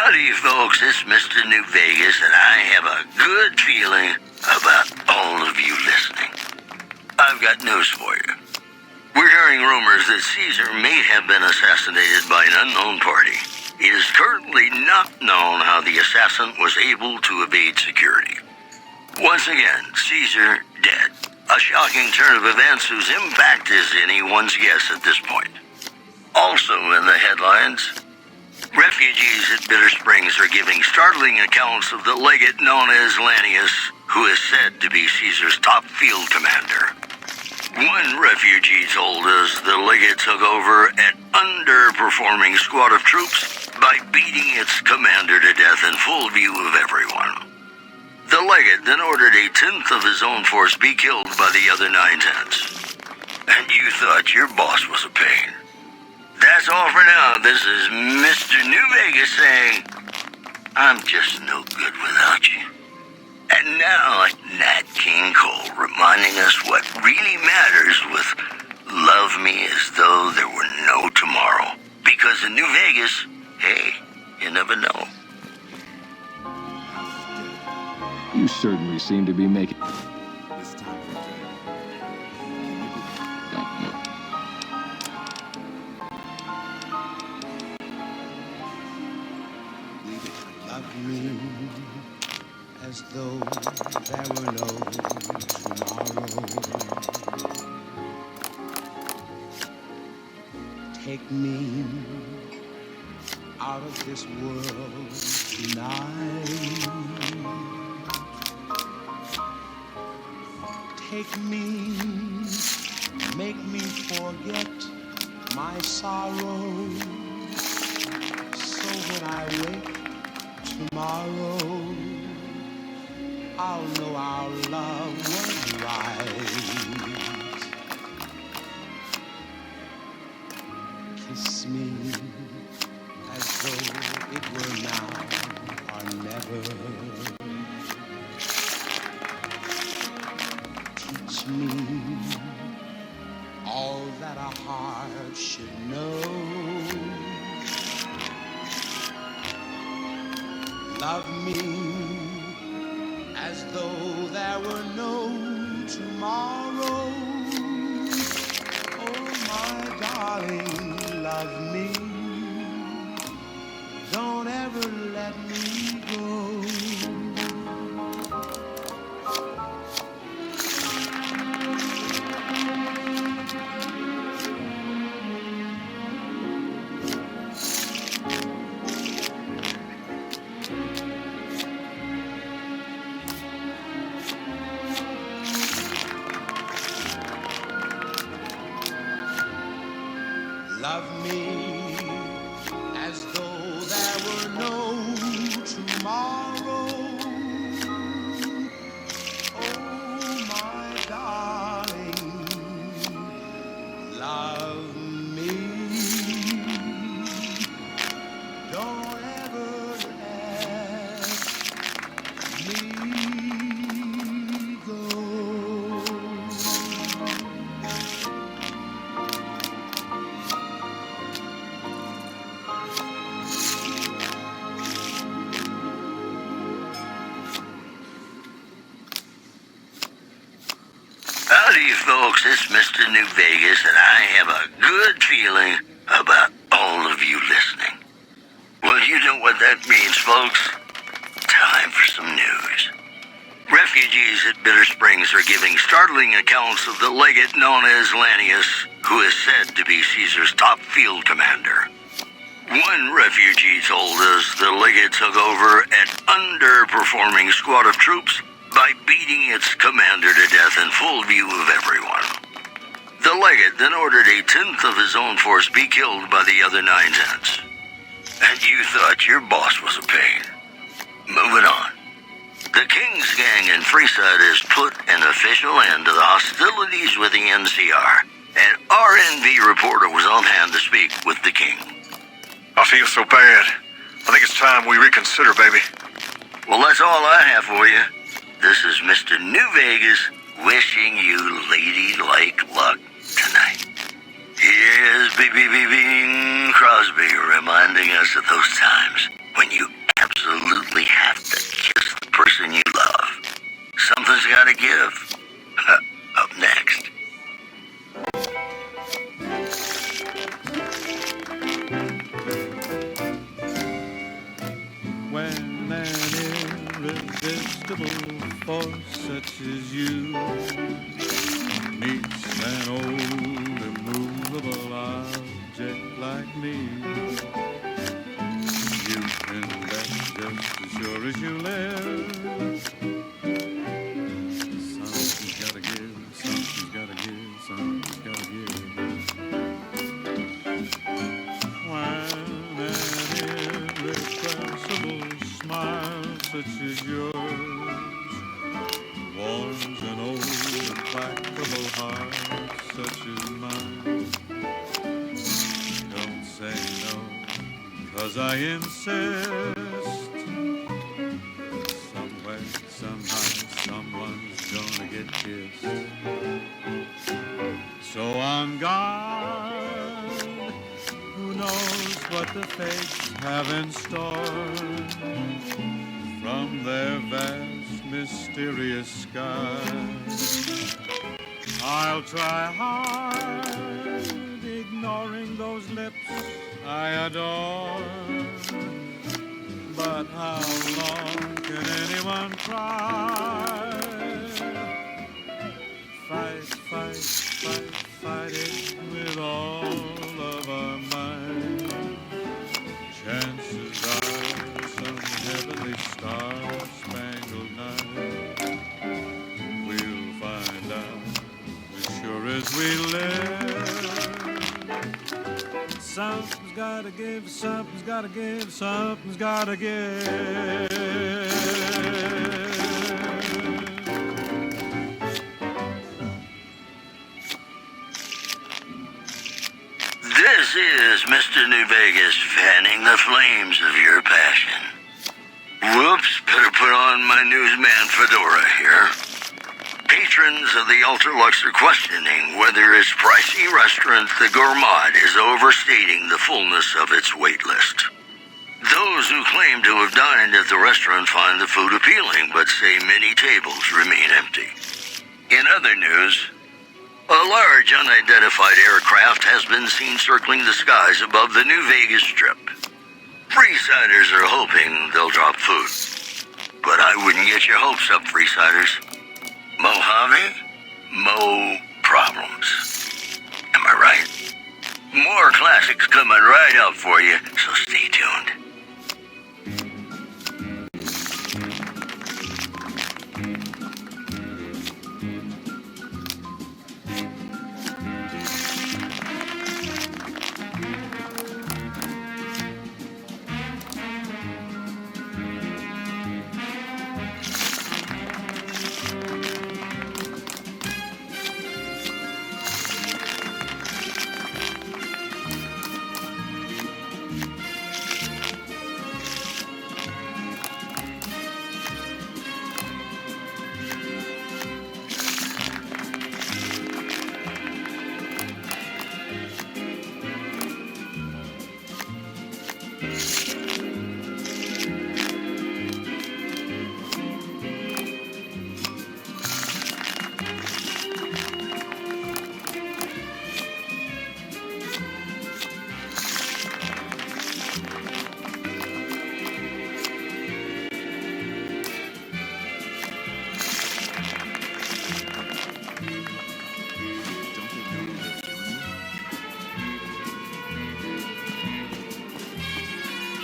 Howdy, folks. It's Mr. New Vegas, and I have a good feeling about all of you listening. I've got news for you. We're hearing rumors that Caesar may have been assassinated by an unknown party. It is currently not known how the assassin was able to evade security. Once again, Caesar dead. A shocking turn of events whose impact is anyone's guess at this point. Also in the headlines, refugees at Bitter Springs are giving startling accounts of the legate known as Lannius, who is said to be Caesar's top field commander. One refugee told us the legate took over an underperforming squad of troops by beating its commander to death in full view of everyone. The legate then ordered a tenth of his own force be killed by the other 9/10. And you thought your boss was a pain. That's all for now. This is Mr. New Vegas saying, I'm just no good without you. And now, Nat King Cole reminding us what really matters with Love Me As Though There Were No Tomorrow. Because in New Vegas, hey, you never know. You certainly seem to be making... Love me as though there were no tomorrow. Take me out of this world tonight. Take me, make me forget my sorrow. So when I wake tomorrow, I'll know our love was right. Kiss me as though it were now or never. Teach me all that a heart should know. Love me as though there were no tomorrow. Oh, my darling, love me. Don't ever let me go. Love me as though there were no tomorrow. Oh, my darling, love me. Don't ever let me go. Howdy, folks. It's Mr. New Vegas, and I have a good feeling about all of you listening. Well, you know what that means, folks. Time for some news. Refugees at Bitter Springs are giving startling accounts of the legate known as Lannius, who is said to be Caesar's top field commander. One refugee told us the legate took over an underperforming squad of troops by beating its commander to death in full view of everyone. The legate then ordered a tenth of his own force be killed by the other 9/10. And you thought your boss was a pain. Moving on. The King's Gang in Freeside has put an official end to the hostilities with the NCR. An RNV reporter was on hand to speak with the King. I feel so bad. I think it's time we reconsider, baby. Well, that's all I have for you. This is Mr. New Vegas wishing you ladylike luck tonight. Here's Bing Crosby reminding us of those times when you irresistible force such as you meets an old immovable object like me. You can bet just as sure as you live. Something's gotta give, something's gotta give, something's gotta give. When an irrepressible smile such as yours warms an old implacable heart such as mine, don't say no, 'cause I insist. Somewhere, somehow, someone's gonna get kissed. So on guard, who knows what the fates have in store from their vast, mysterious skies. I'll try hard, ignoring those lips I adore. But how long can anyone try? Fight, fight, fight, fight it with all of our might. Chances are some heavenly star-spangled night we'll find out as sure as we live. Something's gotta give, something's gotta give, something's gotta give. This is Mr. New Vegas fanning the flames of your passion. Whoops, better put on my newsman fedora here. Patrons of the Ultralux are questioning whether its pricey restaurant, the Gourmand, is overstating the fullness of its wait list. Those who claim to have dined at the restaurant find the food appealing, but say many tables remain empty. In other news, a large unidentified aircraft has been seen circling the skies above the New Vegas Strip. Freesiders are hoping they'll drop food. But I wouldn't get your hopes up, Freesiders. Mojave, mo problems. Am I right? More classics coming right up for you, so stay tuned.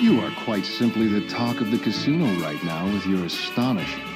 You are quite simply the talk of the casino right now with your astonishing.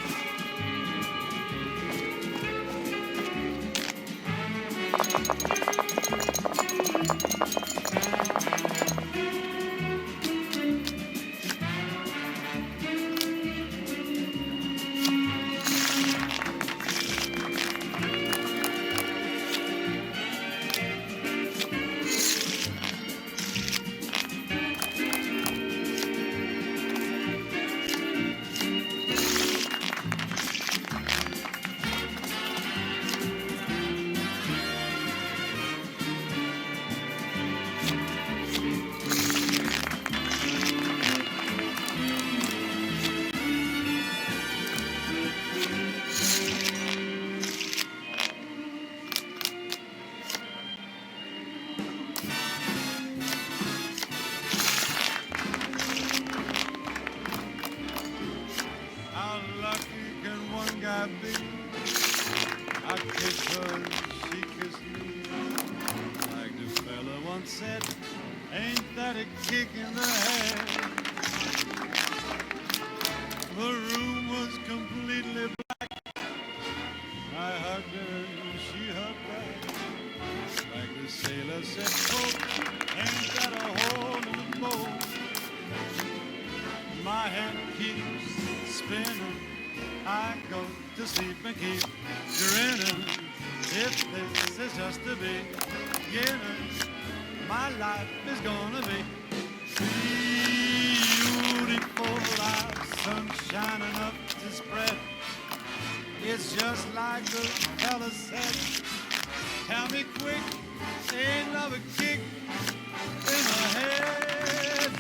My head keeps spinning. I go to sleep and keep grinning. If this is just the beginning, my life is gonna be beautiful like sunshine enough to spread. It's just like the fella said. Tell me quick, ain't love a kick in the head?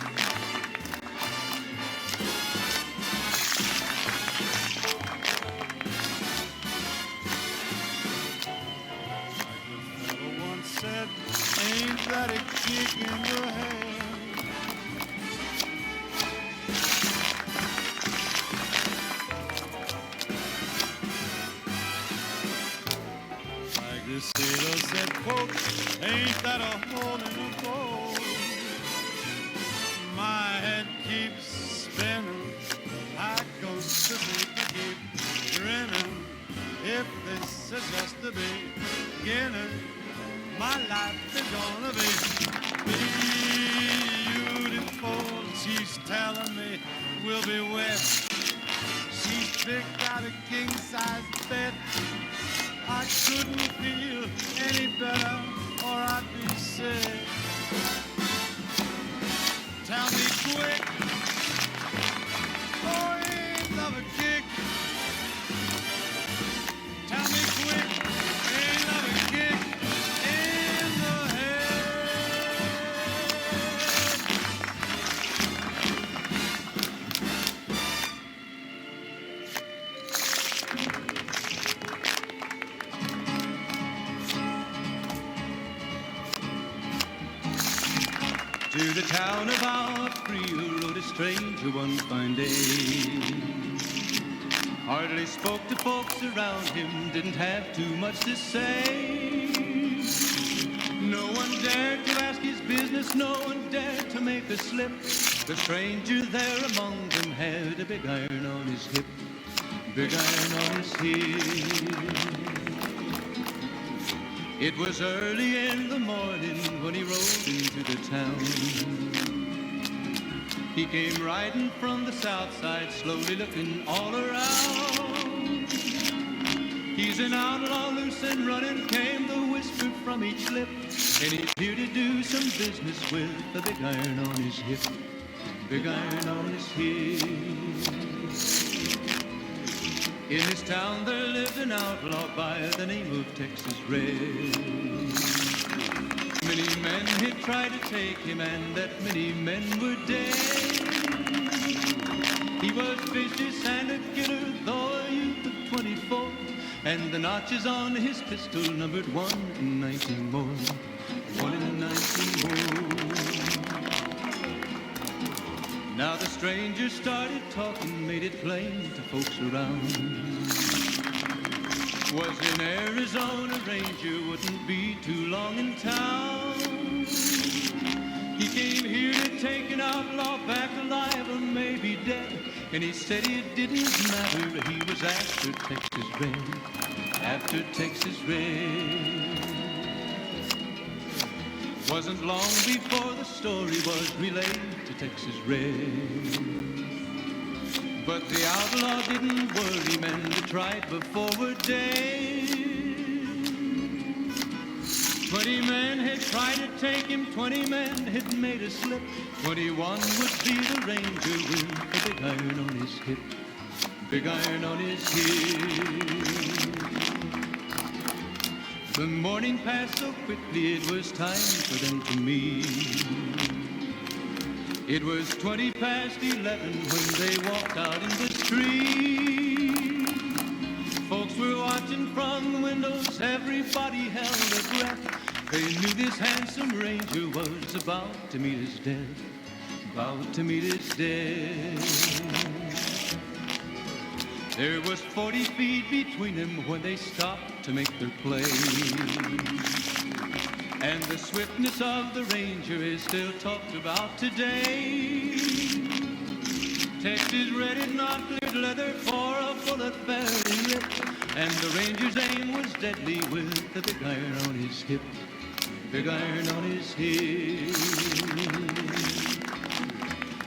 Like the fella once said, ain't that a kick in the head? The sailor said, quote, ain't that a hole in a boat? My head keeps spinning. I go to sleep and keep grinning. If this is just the beginning, my life is gonna be beautiful. She's telling me we'll be wet. She's picked out a king-size bed. I couldn't feel any better or I'd be sick. Tell me quick, oh, ain't love a kick? Tell me quick, ain't love a kick in the head? To the town of our Creole rode a stranger one fine day. Hardly spoke to folks around him, didn't have too much to say. No one dared to ask his business, no one dared to make a slip. The stranger there among them had a big iron on his hip, big iron on his hip. It was early in the morning when he rode into the town. He came riding from the south side, slowly looking all around. He's an outlaw, loose and running, came the whisper from each lip. And he's here to do some business with a big iron on his hip, big iron on his hip. In this town there lived an outlaw by the name of Texas Red. Many men had tried to take him, and that many men were dead. He was vicious and a killer, though a youth of 24, and the notches on his pistol numbered 1 in 19 more, 1 in 19 more. Now the stranger started talking, made it plain to folks around. Was an Arizona ranger, wouldn't be too long in town. He came here to take an outlaw back alive or maybe dead. And he said it didn't matter, he was after Texas Red, after Texas Red. Wasn't long before the story was relayed to Texas Red. But the outlaw didn't worry, men that tried before were dead. 20 men had tried to take him, 20 men had made a slip. 21 would be the ranger with a big iron on his hip, big iron on his hip. The morning passed so quickly, it was time for them to meet. It was 20 past 11 when they walked out in the street. Folks were watching from the windows, everybody held their breath. They knew this handsome ranger was about to meet his death, about to meet his death. There was 40 feet between them when they stopped to make their play. And the swiftness of the ranger is still talked about today. Texas Red had not cleared leather for a bullet fairly ripped, and the ranger's aim was deadly with the big iron on his hip, big iron on his hip.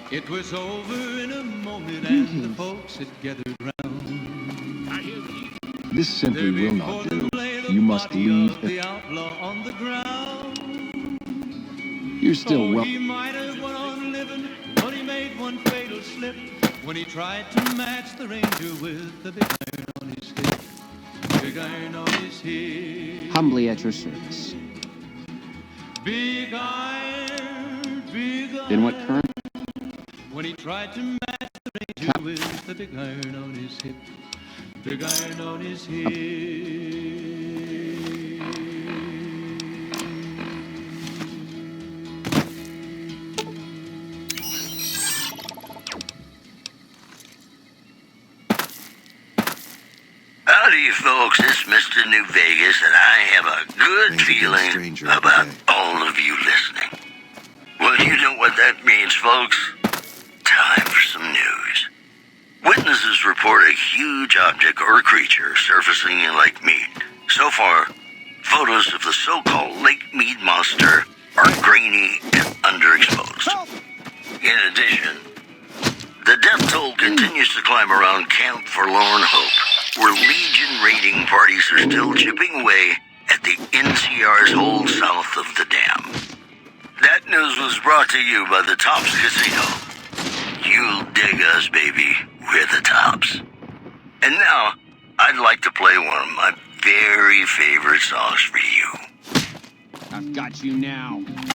It was over in a moment and the folks had gathered round. This simply There will not before do. them lay the You must body leave. of the outlaw on the ground. You're still well. He might have went on living, but he made one fatal slip when he tried to match the ranger with the big iron on his hip. Big iron on his hip. Humbly at your service. Big iron, big iron. In what current? When he tried to match the ranger with the big iron on his hip. Big iron on his hip. Howdy, folks. It's Mr. New Vegas, and I have a good feeling about all of you listening. Well, you know what that means, folks. Time for some news. Witnesses report a huge object or creature surfacing in Lake Mead. So far, photos of the so-called Lake Mead monster are grainy and underexposed. In addition, the death toll continues to climb around Camp Forlorn Hope, where Legion raiding parties are still chipping away at the NCR's hole south of the dam. That news was brought to you by the Tops Casino. You'll dig us, baby. We're the Tops. And now, I'd like to play one of my very favorite songs for you. I've got you now.